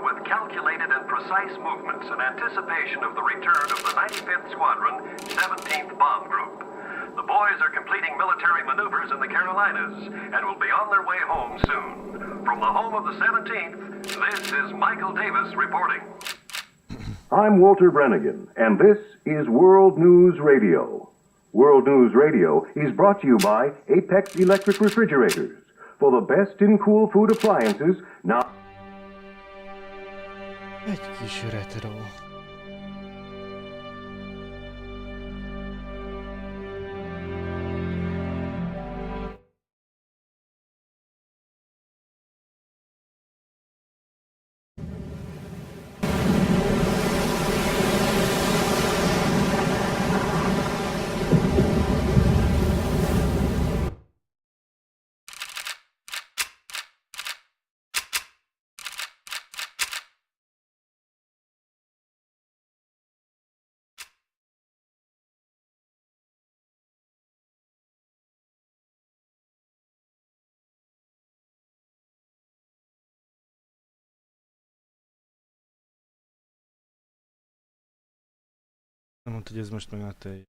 With calculated and precise movements in anticipation of the return of the 95th Squadron, 17th Bomb Group. The boys are completing military maneuvers in the Carolinas and will be on their way home soon. From the home of the 17th, this is Michael Davis reporting. I'm Walter Brennigan, and this is World News Radio. World News Radio is brought to you by Apex Electric Refrigerators. For the best in cool food appliances, now... Egy kis retro. Nem mondta, hogy ez most meg a tej.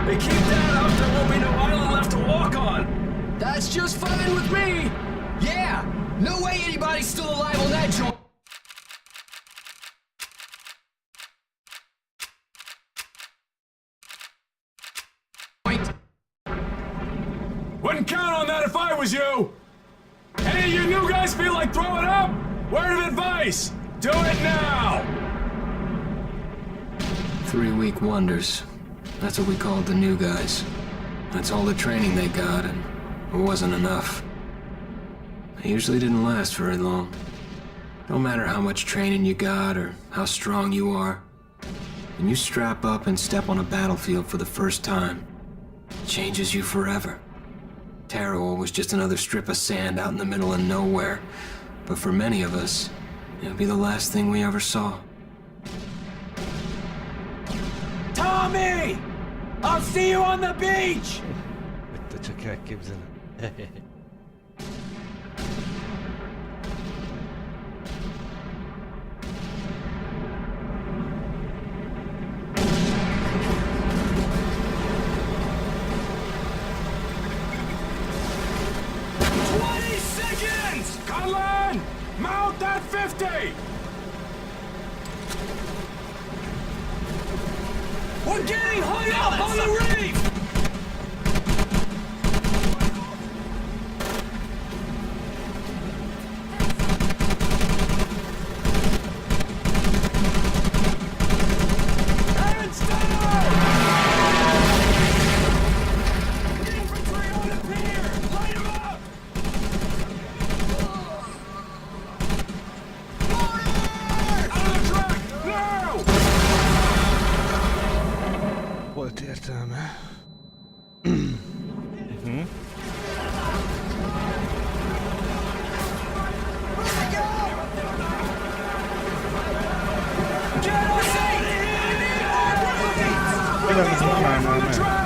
They keep that up, there won't be no island left to walk on! That's just fine with me! Yeah! No way anybody's still alive on that joint! Wouldn't count on that if I was you! Any of you new guys feel like throwing up? Word of advice! Do it now! 3-week wonders. That's what we called the new guys. That's all the training they got, and it wasn't enough. It usually didn't last very long. No matter how much training you got or how strong you are, when you strap up and step on a battlefield for the first time, it changes you forever. Taro was just another strip of sand out in the middle of nowhere, but for many of us, it would be the last thing we ever saw. Tommy! I'll see you on the beach! Te csak elképzelem. Conlan! Mount that 50! We're getting hung up on the reef! Hands down! értelme. Tényleg ez nem állnál meg.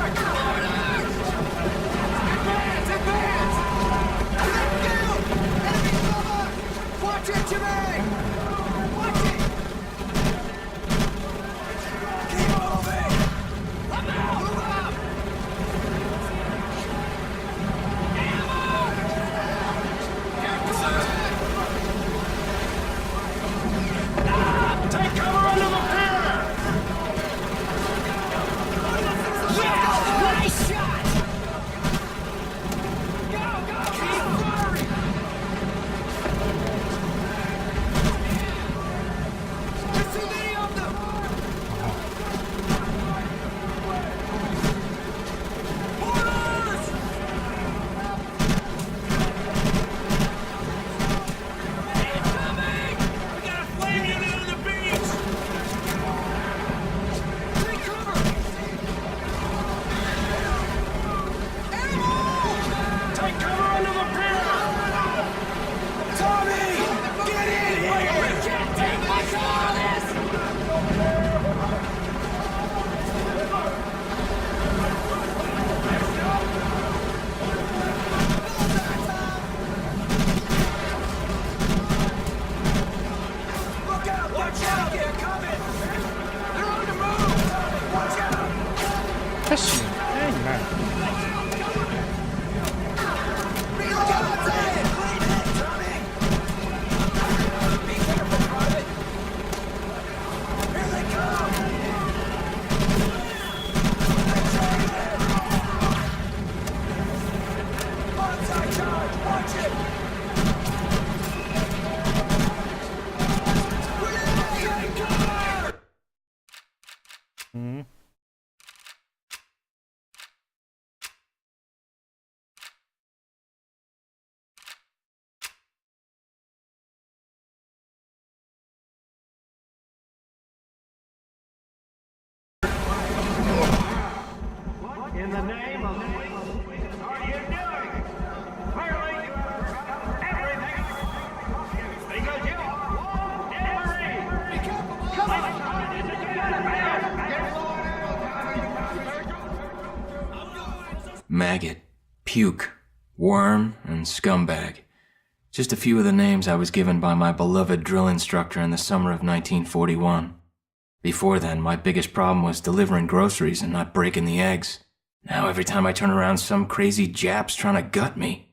In the name of what are you doing? Clearly, you have forgotten everything because you are all dead. Be careful, come on! Maggot, puke, worm, and scumbag. Just a few of the names I was given by my beloved drill instructor in the summer of 1941. Before then, my biggest problem was delivering groceries and not breaking the eggs. Now every time I turn around, some crazy Jap's trying to gut me.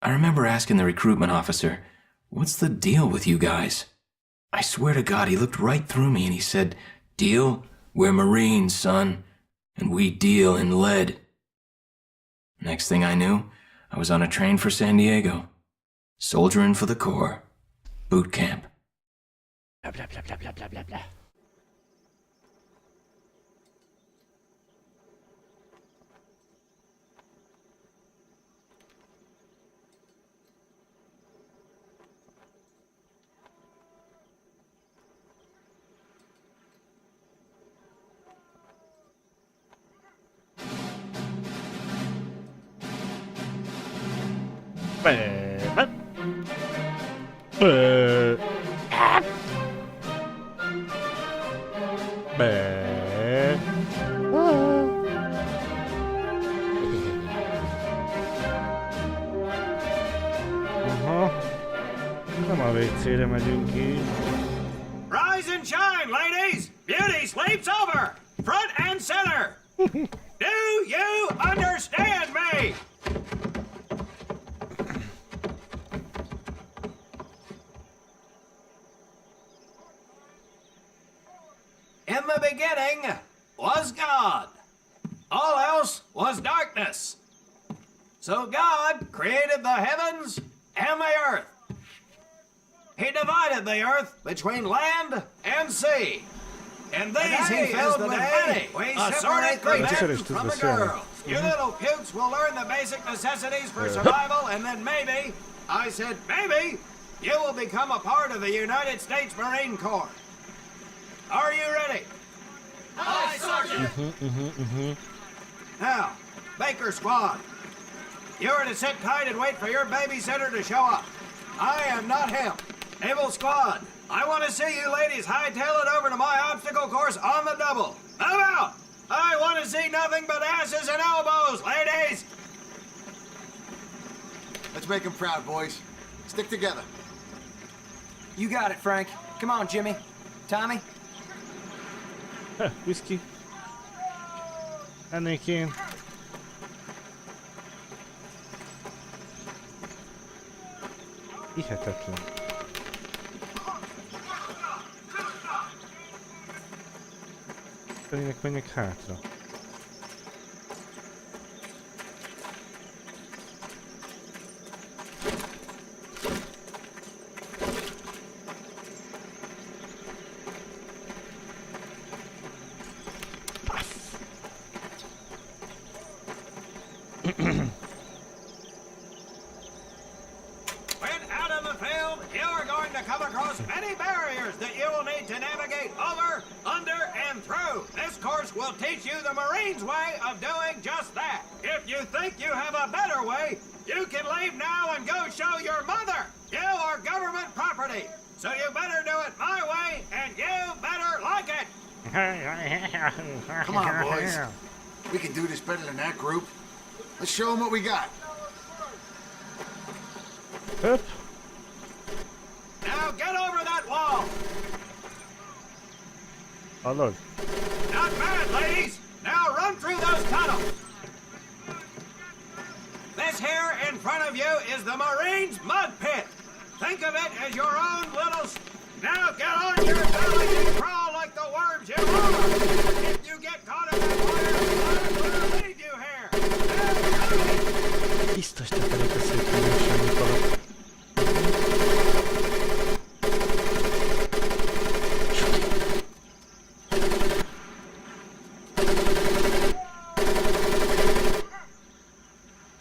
I remember asking the recruitment officer, "What's the deal with you guys?" I swear to God, he looked right through me and he said, "Deal? We're Marines, son, and we deal in lead." Next thing I knew, I was on a train for San Diego. Soldiering for the Corps. Boot camp. Blah, blah, blah, blah, blah, blah, blah, blah. Nem a WC-re megyünk ki. Rise and shine, ladies! Beauty sleeps over! Front and center! Do you understand me? In the beginning was God. All else was darkness. So God created the heavens and the earth. He divided the earth between land and sea. And these he filled with honey, assorted the men from the girls. You little pukes will learn the basic necessities for survival, and then maybe, I said maybe, you will become a part of the United States Marine Corps. Are you ready? Aye, Sergeant! Now, Baker Squad, you are to sit tight and wait for your babysitter to show up. I am not him. Able Squad, I want to see you ladies hightail it over to my obstacle course on the double. Move out! I want to see nothing but asses and elbows, ladies! Let's make them proud, boys. Stick together. You got it, Frank. Come on, Jimmy. Tommy? Whisky. Ennék én. Hihetetlen. Felének menjek hátra. Come on, boys. We can do this better than that group. Let's show them what we got. Up. Now get over that wall. Hallod? Not bad, ladies. Now run through those tunnels. This here in front of you is the Marines' mud pit. Think of it as your own little... Now get on your belly and crawl like the worms you are. If you get caught in that water, I'm gonna leave you here. Biztos te felejtesz, hogy semmit alatt.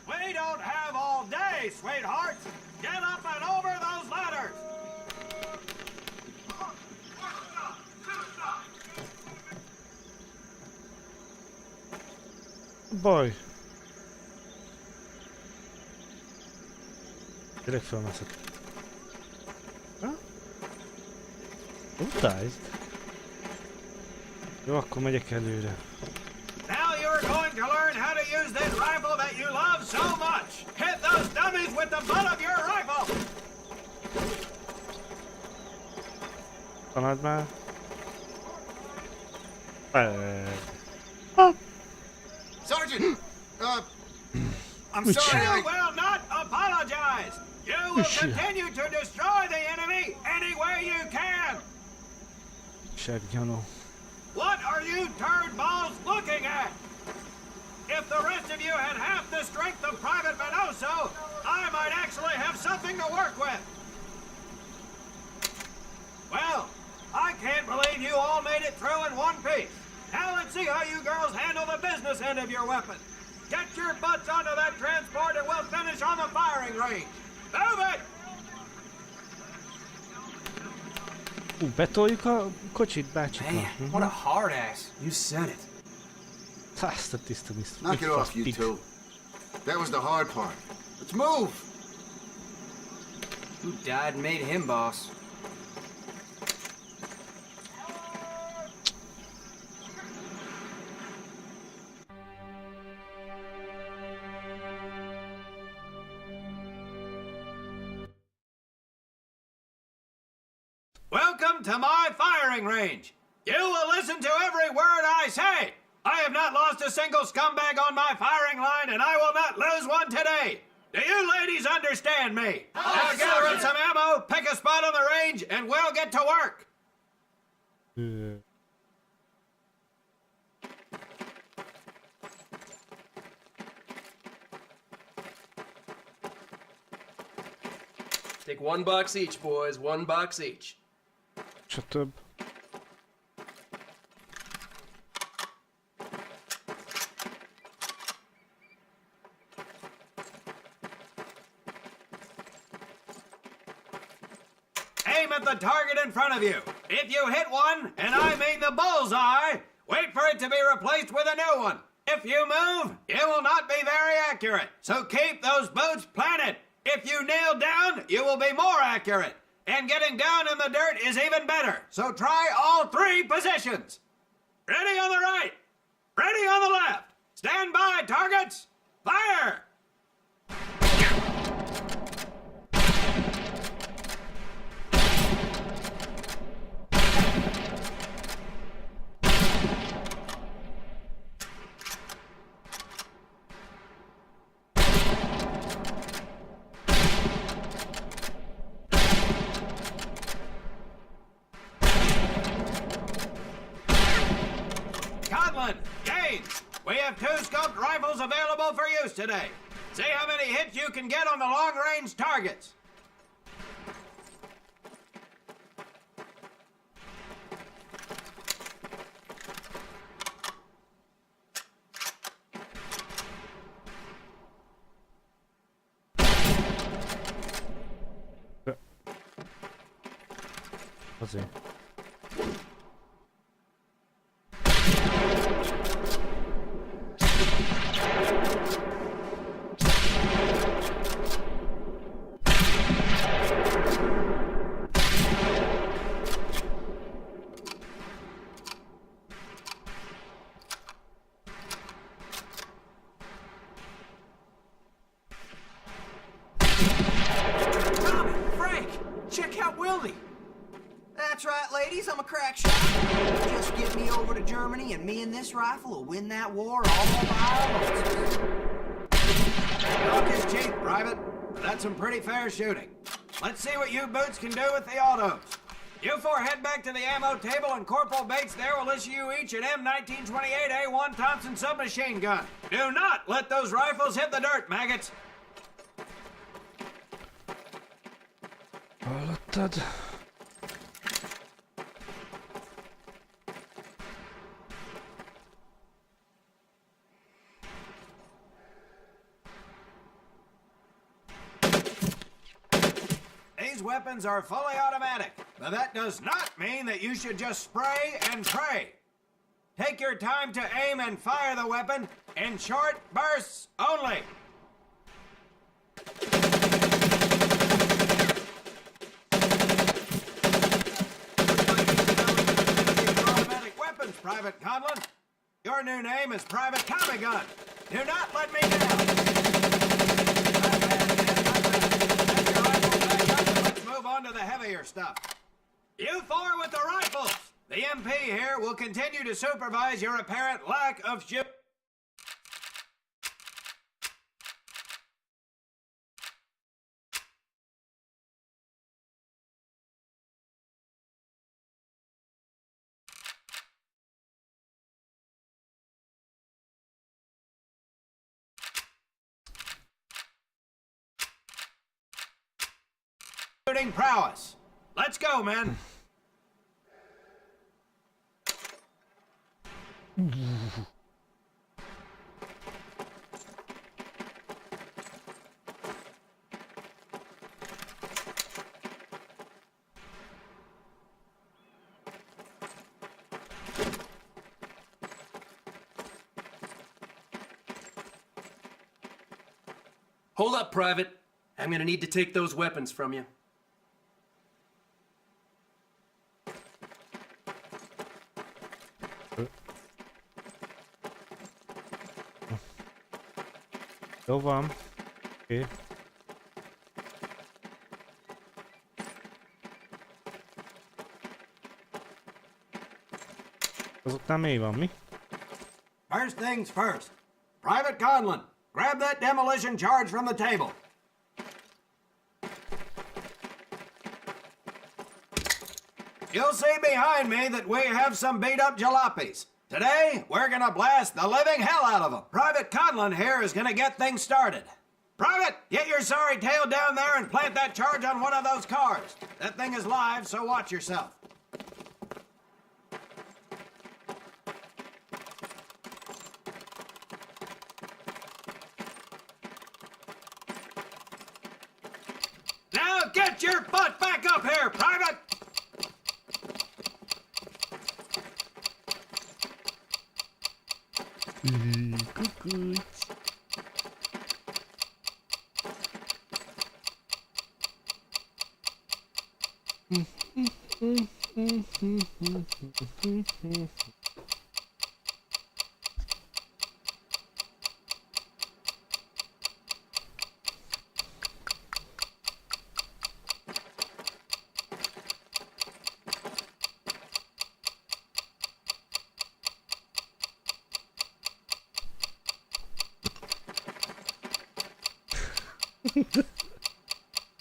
We don't have all day, sweethearts. Get up and over those ladders. Baj. Tényleg felmászok. Ha? Utázd. Jó, akkor megyek előre. Now you're going to learn how to use this rifle that you love so much. Hit those dummies with the butt of your rifle. Tanád már. Sergeant! I'm Which- sorry, You will not apologize. You will continue to destroy the enemy any way you can. Sergyanó. What are you turd balls looking at? If the rest of you had half the strength of Private Minoso, I might actually have something to work with. Well, I can't believe you all made it through in one piece. Now let's see how you girls handle the business end of your weapon. Get your butts onto that transport and we'll finish on the firing range. Move it! Betoljuk a kocsit, bácsiknak. Man, what a hard ass. You said it. Azt a tiszta biztos. Knock it off, you two. That was the hard part. Let's move! Who died and made him boss? Welcome to my firing range. You will listen to every word I say. I have not lost a single scumbag on my firing line, and I will not lose one today. Do you ladies understand me? Now gather up some ammo, pick a spot on the range, and we'll get to work. Take one box each, boys. One box each. Csak több. Aim at the target in front of you. If you hit one, and I mean the bullseye, wait for it to be replaced with a new one. If you move, you will not be very accurate. So keep those boots planted. If you kneel down, you will be more accurate. And getting down in the dirt is even better. So try all 3 positions. Ready on the right. Ready on the left. Stand by, targets. Fire! Gaines, we have 2 scoped rifles available for use today. See how many hits you can get on the long-range targets. Azért. And me and this rifle will win that war all by ourselves. Talk is cheap, Private, but that's some pretty fair shooting. Let's see what you boots can do with the autos. You 4 head back to the ammo table, and Corporal Bates there will issue you each an M1928A1 Thompson submachine gun. Do not let those rifles hit the dirt, maggots. Hallottad? These weapons are fully automatic, but that does not mean that you should just spray and pray. Take your time to aim and fire the weapon in short bursts only. Automatic weapons, Private Conlon. Your new name is Private Tommy Gun. Do not let me down. On to the heavier stuff. You 4 with the rifles. The MP here will continue to supervise your apparent lack of shooting. Prowess. Let's go, men. Hold up, Private. I'm gonna need to take those weapons from you. Jó van. Oké. Azután mély van, mi? First things first. Private Conlon, grab that demolition charge from the table. You'll see behind me that we have some beat-up jalopies. Today, we're gonna blast the living hell out of them. Private Conlon here is gonna get things started. Private, get your sorry tail down there and plant that charge on one of those cars. That thing is live, so watch yourself. Now get your butt back up here, Private! Kukuc.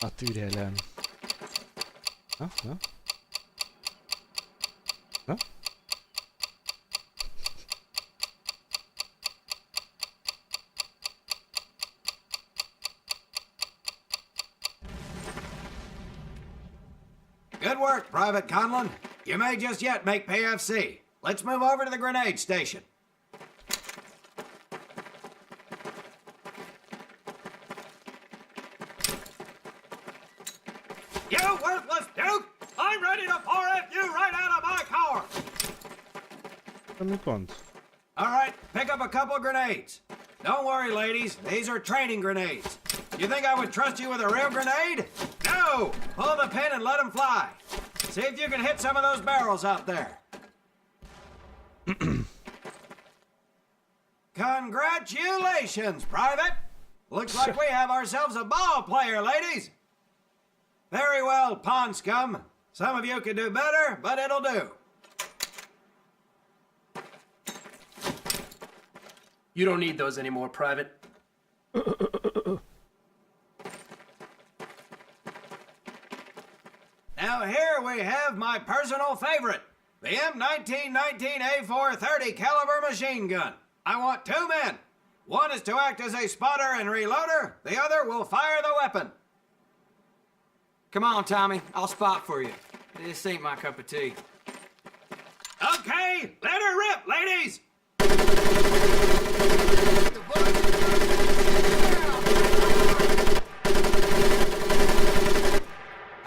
A türelem. Na, na. Na? Good work, Private Conlon. You may just yet make PFC. Let's move over to the grenade station. You worthless Duke! I'm ready to pour at you right out of my car! Mi pont? All right, pick up a couple grenades. Don't worry, ladies. These are training grenades. You think I would trust you with a real grenade? No! Pull the pin and let them fly. See if you can hit some of those barrels out there. Congratulations, Private! Looks like we have ourselves a ball player, ladies. Very well, pond scum. Some of you could do better, but it'll do. You don't need those anymore, Private. Now here we have my personal favorite, the M1919A430 caliber machine gun. I want two men. One is to act as a spotter and reloader. The other will fire the weapon. Come on, Tommy. I'll spot for you. This ain't my cup of tea. Okay, let her rip, ladies!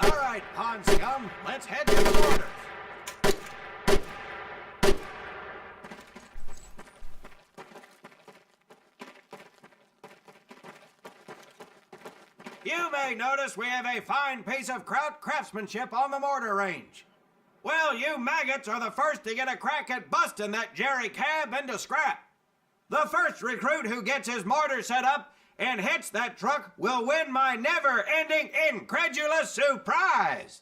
All right, pond scum, let's head to the border. You may notice we have a fine piece of craftsmanship on the mortar range. Well, you maggots are the first to get a crack at busting that Jerry cab into scrap. The first recruit who gets his mortar set up and hits that truck will win my never-ending incredulous surprise.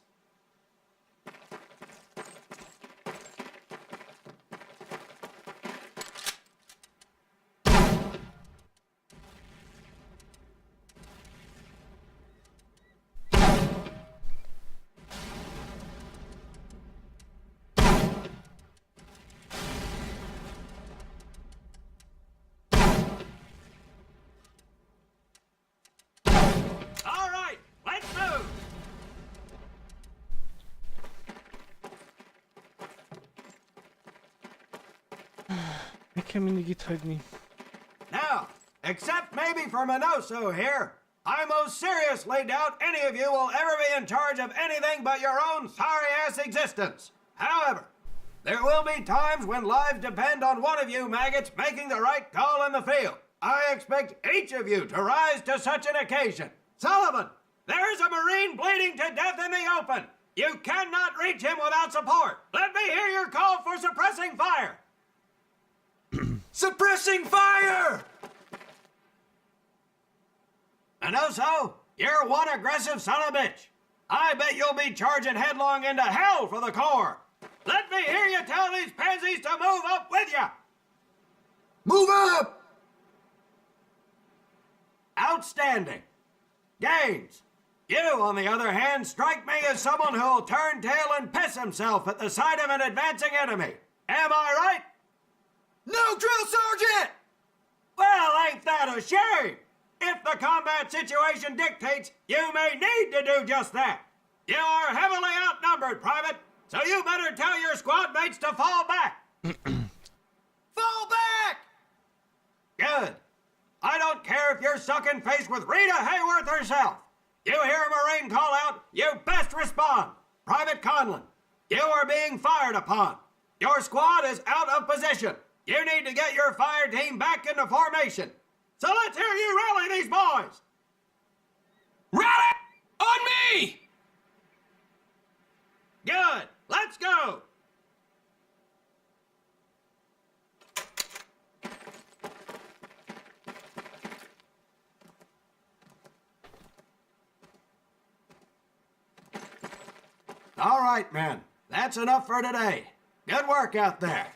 Kell mindig itt hagyni. Now, except maybe for Minoso here, I most seriously doubt any of you will ever be in charge of anything but your own sorry-ass existence. However, there will be times when lives depend on one of you maggots making the right call in the field. I expect each of you to rise to such an occasion. Sullivan, there's a Marine bleeding to death in the open. You cannot reach him without support. Let me hear your call for suppressing fire. Suppressing fire! Minoso, you're one aggressive son of a bitch. I bet you'll be charging headlong into hell for the Corps. Let me hear you tell these pansies to move up with you. Move up! Outstanding. Gaines, you, on the other hand, strike me as someone who'll turn tail and piss himself at the sight of an advancing enemy. Am I right? No, drill sergeant! Well, ain't that a shame? If the combat situation dictates, you may need to do just that. You are heavily outnumbered, Private, so you better tell your squad mates to fall back. Fall back! Good. I don't care if you're sucking face with Rita Hayworth herself. You hear a Marine call out, you best respond. Private Conlon, you are being fired upon. Your squad is out of position. You need to get your fire team back into formation. So let's hear you rally these boys. Rally! On me! Good. Let's go. All right, men. That's enough for today. Good work out there.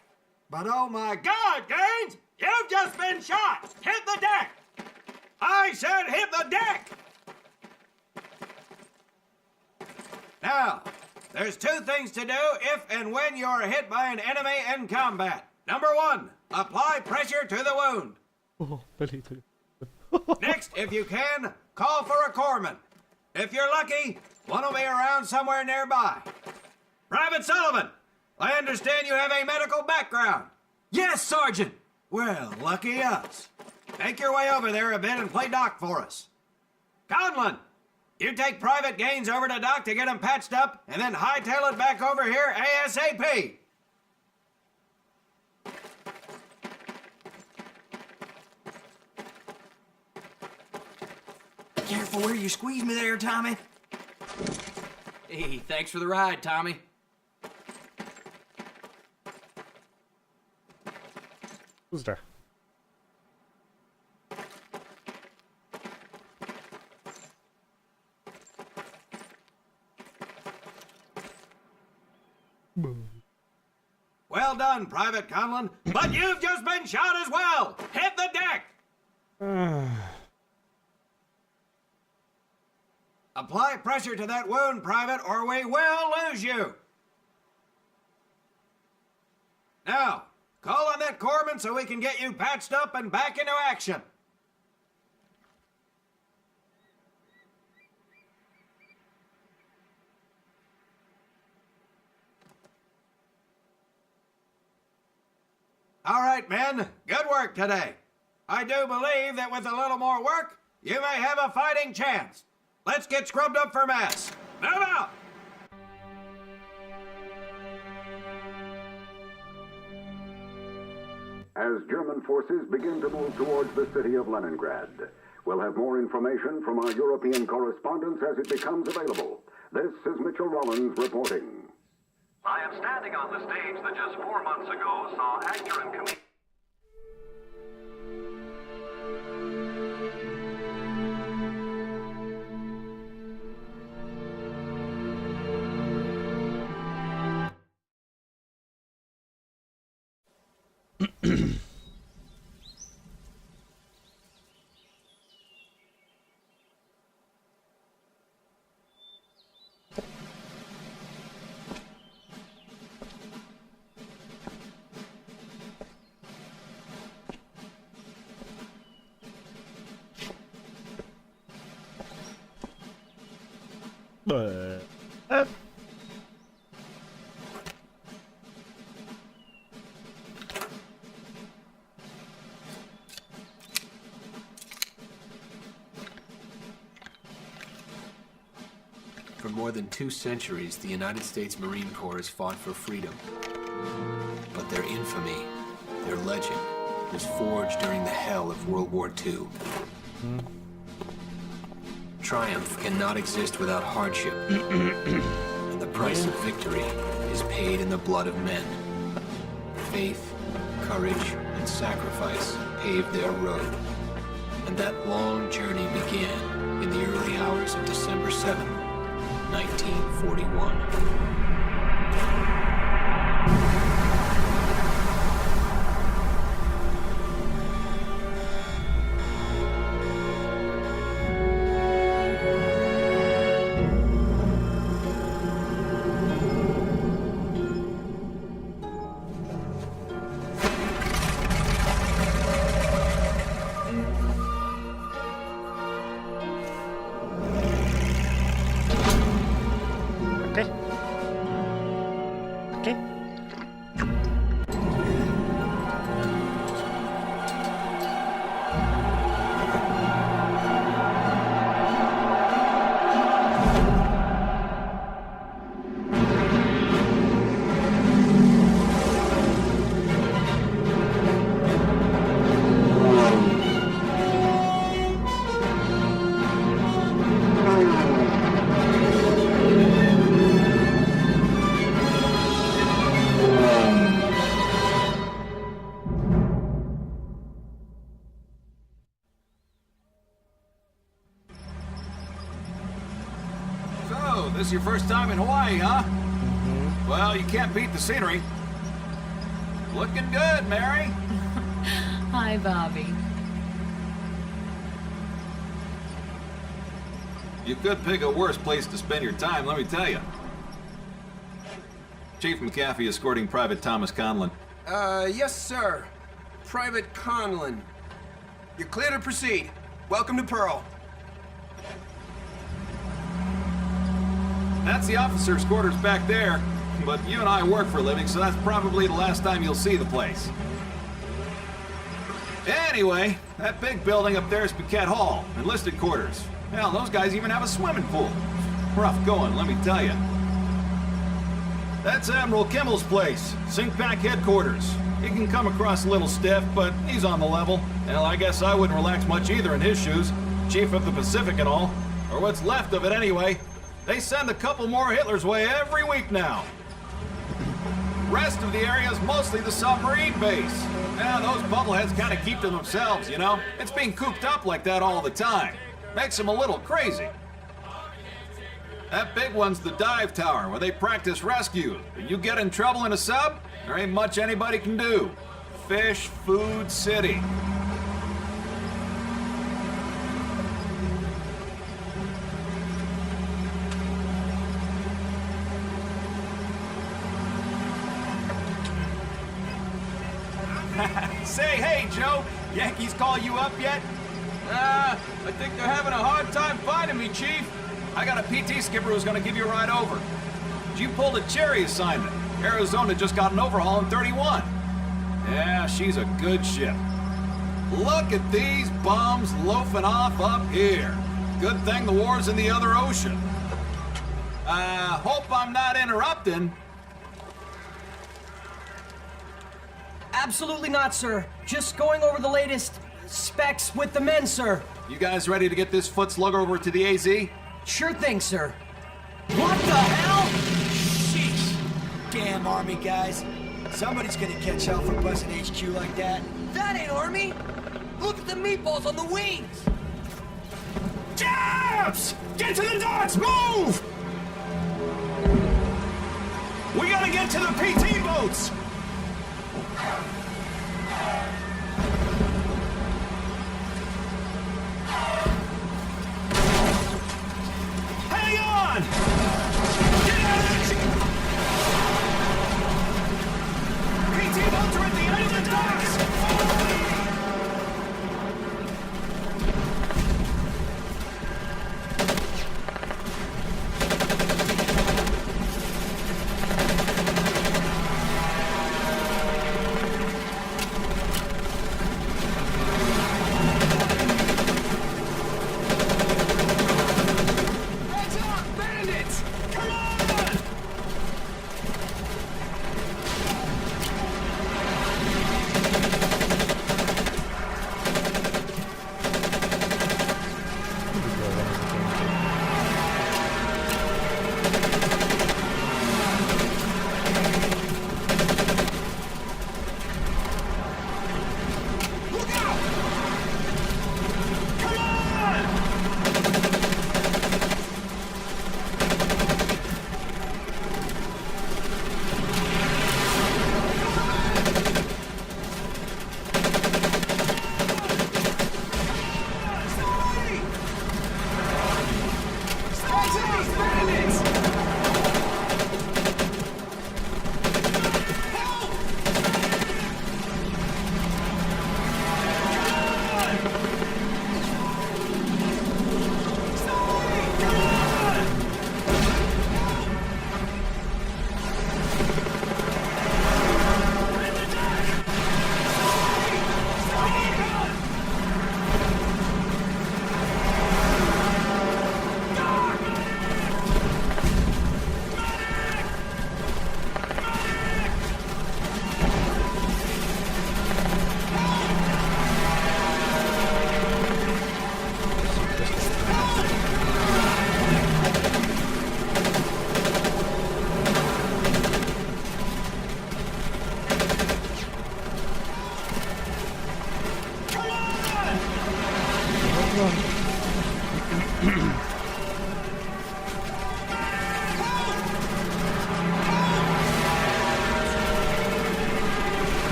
But oh my God, Gaines! You've just been shot! Hit the deck! I said hit the deck! Now, there's two things to do if and when you're hit by an enemy in combat. Number one, apply pressure to the wound. Oh, belítő. Next, if you can, call for a corpsman. If you're lucky, one will be around somewhere nearby. Private Sullivan, I understand you have a medical background. Yes, Sergeant! Well, lucky us. Make your way over there a bit and play doc for us. Conlon, you take Private Gaines over to doc to get him patched up, and then hightail it back over here ASAP. Careful where you squeeze me there, Tommy. Hey, thanks for the ride, Tommy. Who's there? Well done, Private Conlon, but you've just been shot as well. Hit the deck. Apply pressure to that wound, Private, or we will lose you. Now, call on that corpsman so we can get you patched up and back into action. All right, men, good work today. I do believe that with a little more work, you may have a fighting chance. Let's get scrubbed up for mass. Move out! As German forces begin to move towards the city of Leningrad, we'll have more information from our European correspondents as it becomes available. This is Mitchell Rollins reporting. I am standing on the stage that just 4 months ago saw actor and comedian. For more than 2 centuries, the United States Marine Corps has fought for freedom. But their infamy, their legend, was forged during the hell of World War II. Triumph cannot exist without hardship. And the price of victory is paid in the blood of men. Faith, courage, and sacrifice paved their road. And that long journey began in the early hours of December 7th, 1941. This is your first time in Hawaii, huh? Well, you can't beat the scenery. Looking good, Mary. Hi, Bobby. You could pick a worse place to spend your time, let me tell you. Chief McAfee escorting Private Thomas Conlon. Yes, sir. Private Conlon. You're clear to proceed. Welcome to Pearl. That's the officer's quarters back there, but you and I work for a living, so that's probably the last time you'll see the place. Anyway, that big building up there is Paquette Hall, enlisted quarters. Hell, those guys even have a swimming pool. Rough going, let me tell you. That's Admiral Kimmel's place, SINCPAC headquarters. He can come across a little stiff, but he's on the level. Hell, I guess I wouldn't relax much either in his shoes. Chief of the Pacific and all. Or what's left of it anyway. They send a couple more Hitler's way every week now. Rest of the area is mostly the submarine base. Yeah, those bubbleheads kind of keep to themselves, you know? It's being cooped up like that all the time. Makes them a little crazy. That big one's the dive tower, where they practice rescue. If you get in trouble in a sub, there ain't much anybody can do. Fish, food, city. Say, hey, Joe, Yankees call you up yet? I think they're having a hard time finding me, Chief. I got a PT skipper who's gonna give you a ride over. You pulled a cherry assignment. Arizona just got an overhaul in 31. Yeah, she's a good ship. Look at these bums loafing off up here. Good thing the war's in the other ocean. Hope I'm not interrupting. Absolutely not, sir. Just going over the latest specs with the men, sir. You guys ready to get this foot slug over to the AZ? Sure thing, sir. What the hell? Sheesh. Damn Army guys. Somebody's gonna catch hell for busting HQ like that. That ain't Army. Look at the meatballs on the wings. Jabs! Get to the docks! Move! We gotta get to the PT boats! Hang on! Get out of action! PT boats are at the end of the docks!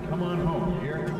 come on home, dear.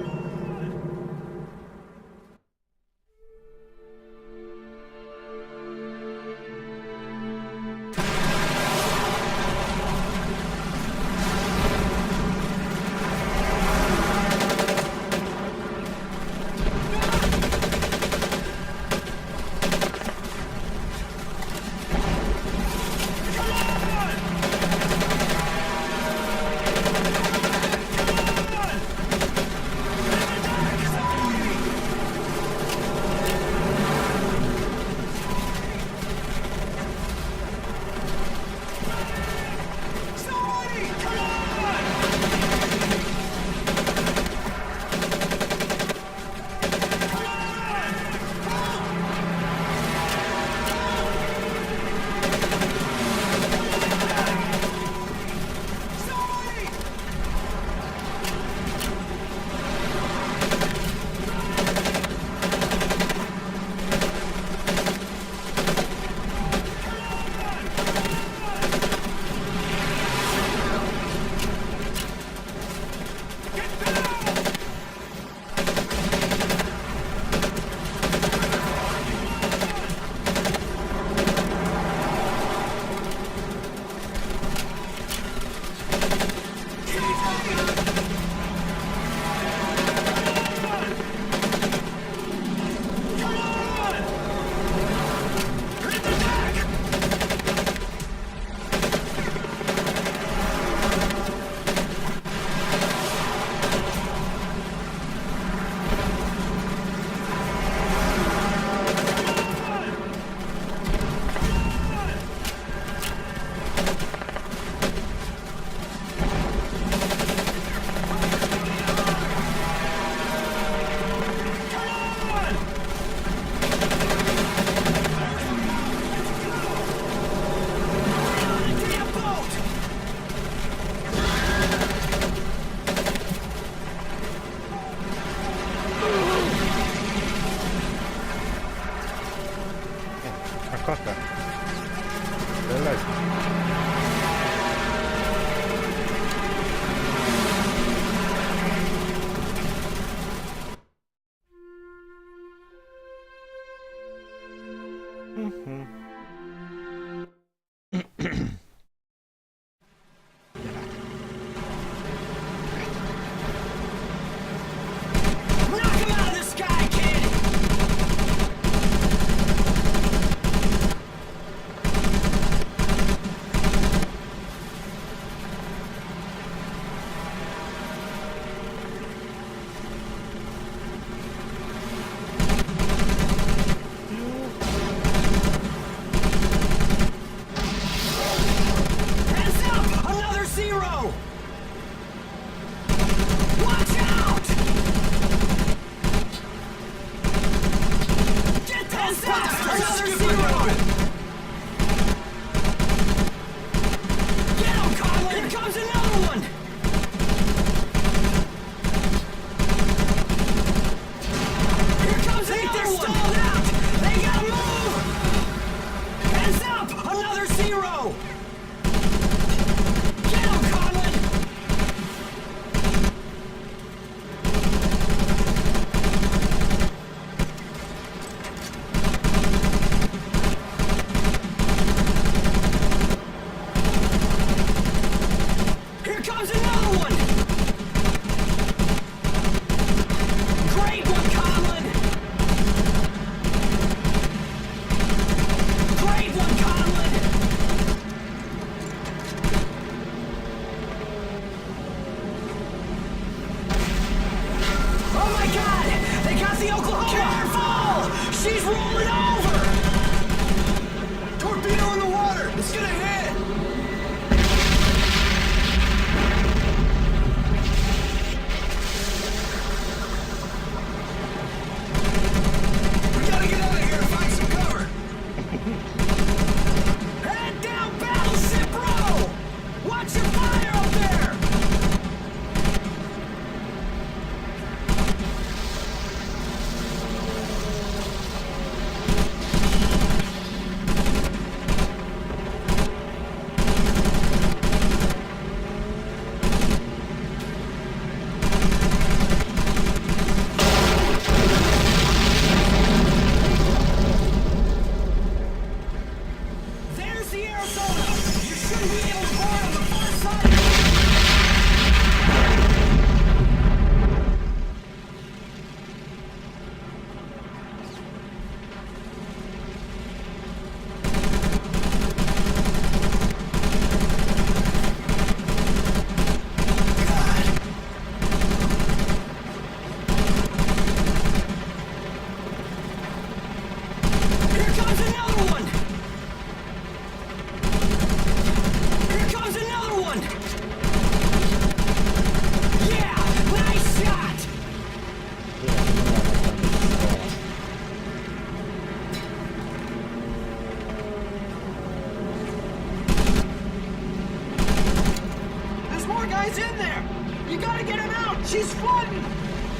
button!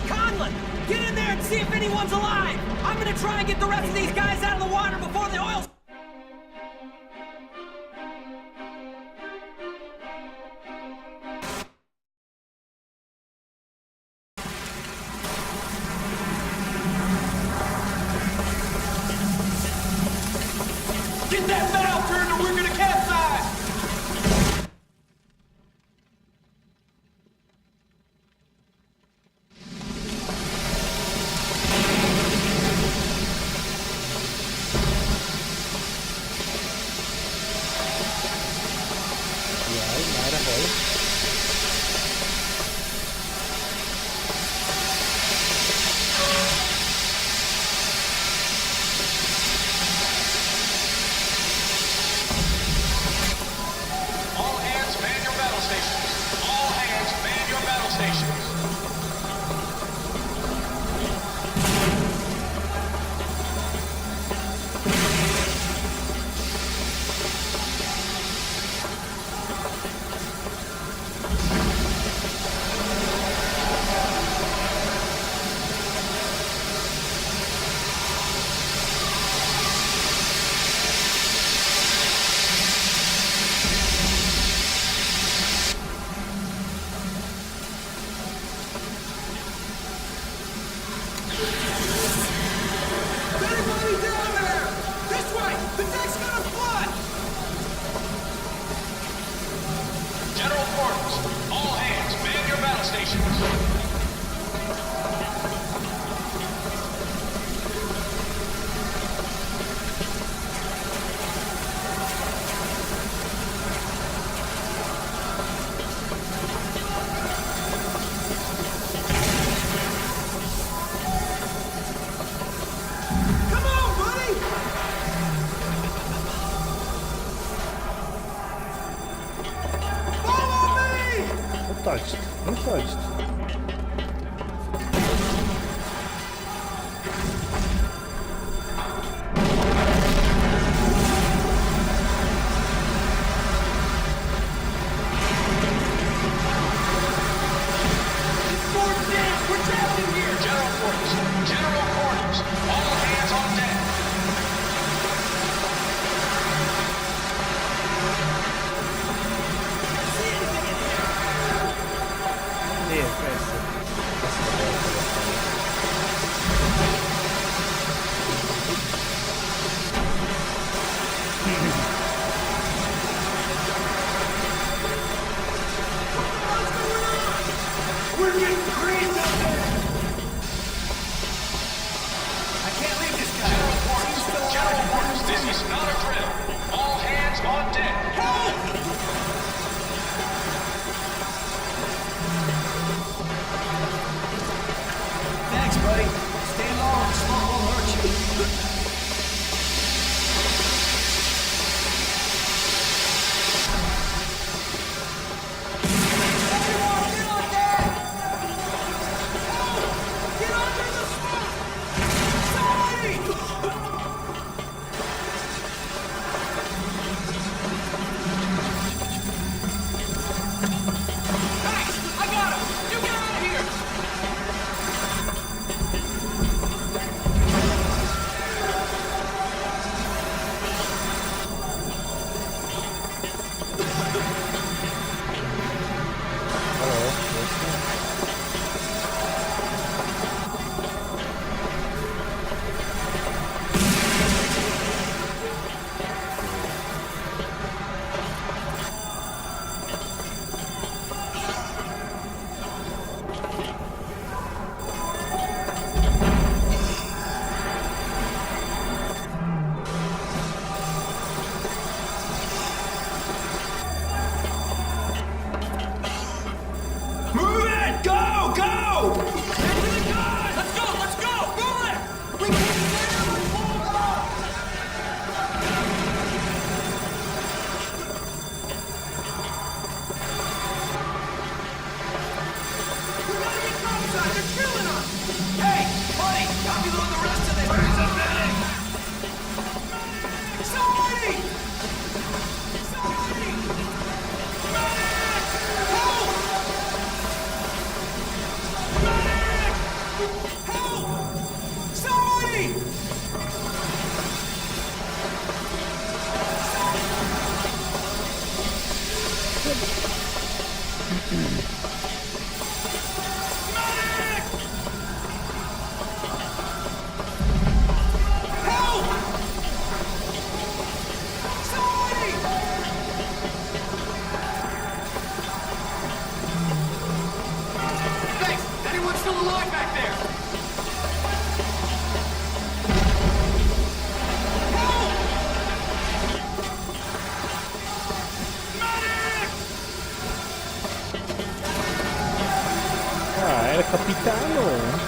Conlon, get in there and see if anyone's alive! I'm gonna try and get the rest of these guys out of the water before the oil... Get that valve turned or we're gonna capsize! Get back there! Ah, è il capitano!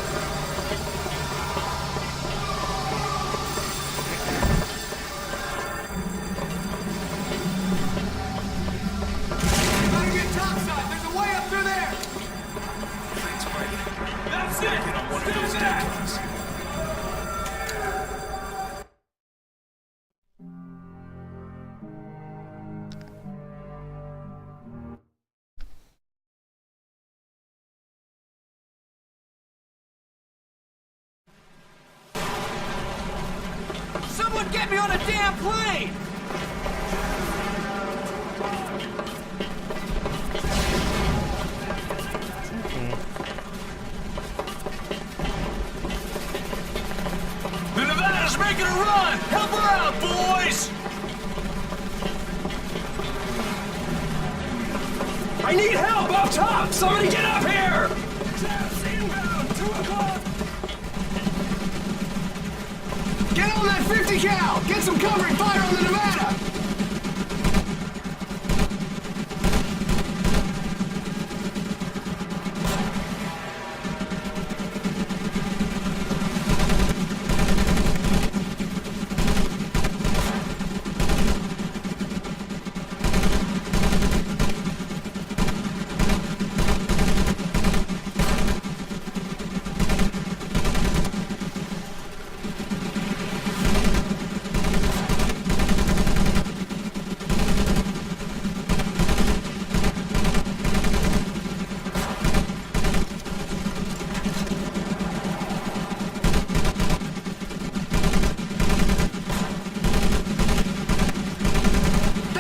Someone get me on a damn plane! The Nevada's making a run! Help her out, boys! I need help up top! Somebody get up here! Jeff's inbound, 2 o'clock! Get on that 50 cal! Get some covering fire on the Nevada!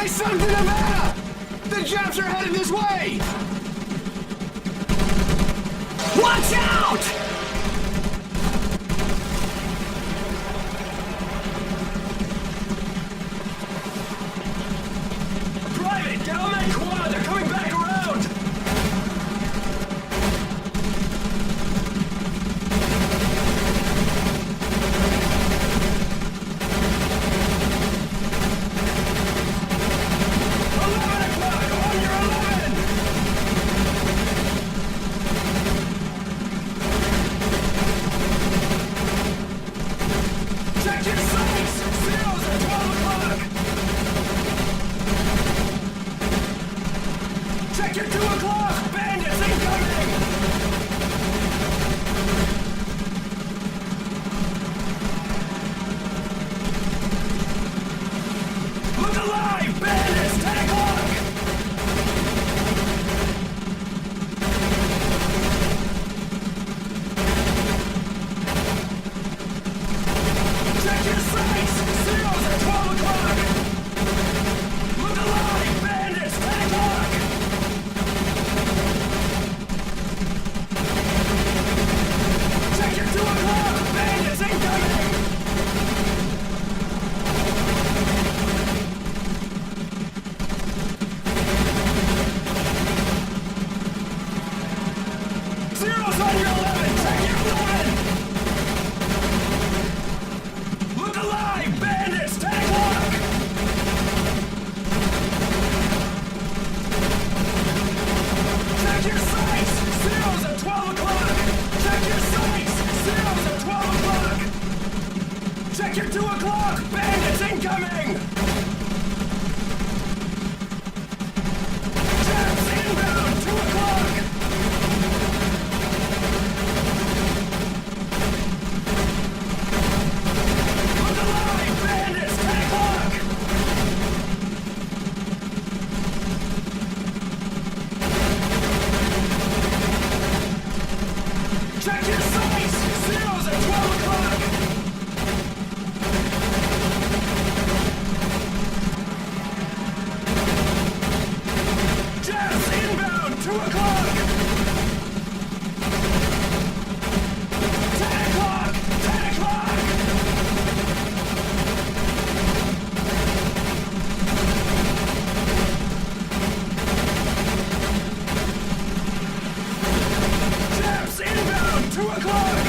Sunk the Nevada! The Japs are headed this way! Watch out! Private, get on that quad! They're coming back around! o'clock!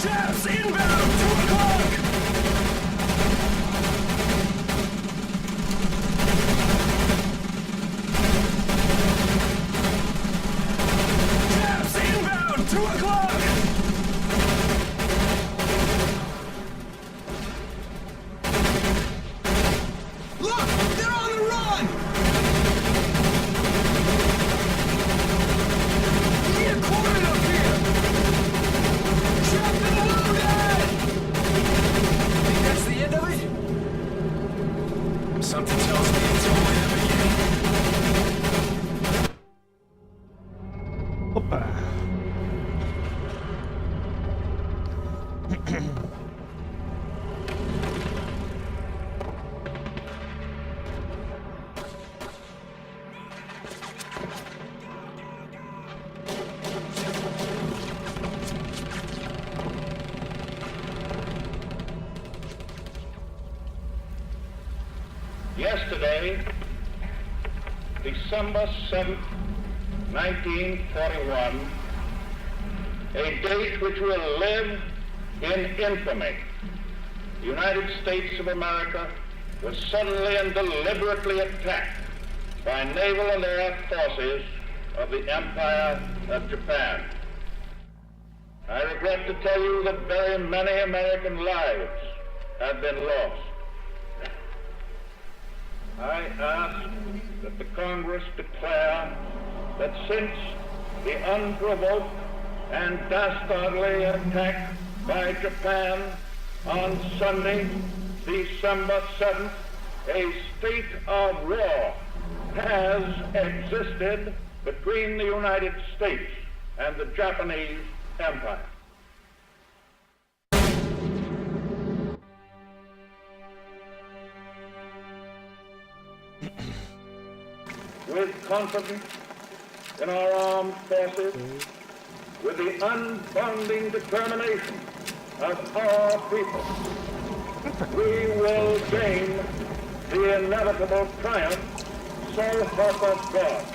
Chaps inbound, 2 o'clock! Chaps inbound, 2 o'clock! Look! They're on the run! Need a corner up here! Trapped and loaded! Think that's the end of it? Something tells me it's only the beginning. Hoppá! Yesterday, December 7th, 1941, a date which will live in infamy. The United States of America was suddenly and deliberately attacked by naval and air forces of the Empire of Japan. I regret to tell you that very many American lives have been lost. I ask that the Congress declare that since the unprovoked and dastardly attack by Japan on Sunday, December 7th, a state of war has existed between the United States and the Japanese Empire. With confidence in our armed forces, with the unbounding determination of our people, we will gain the inevitable triumph, so help us God.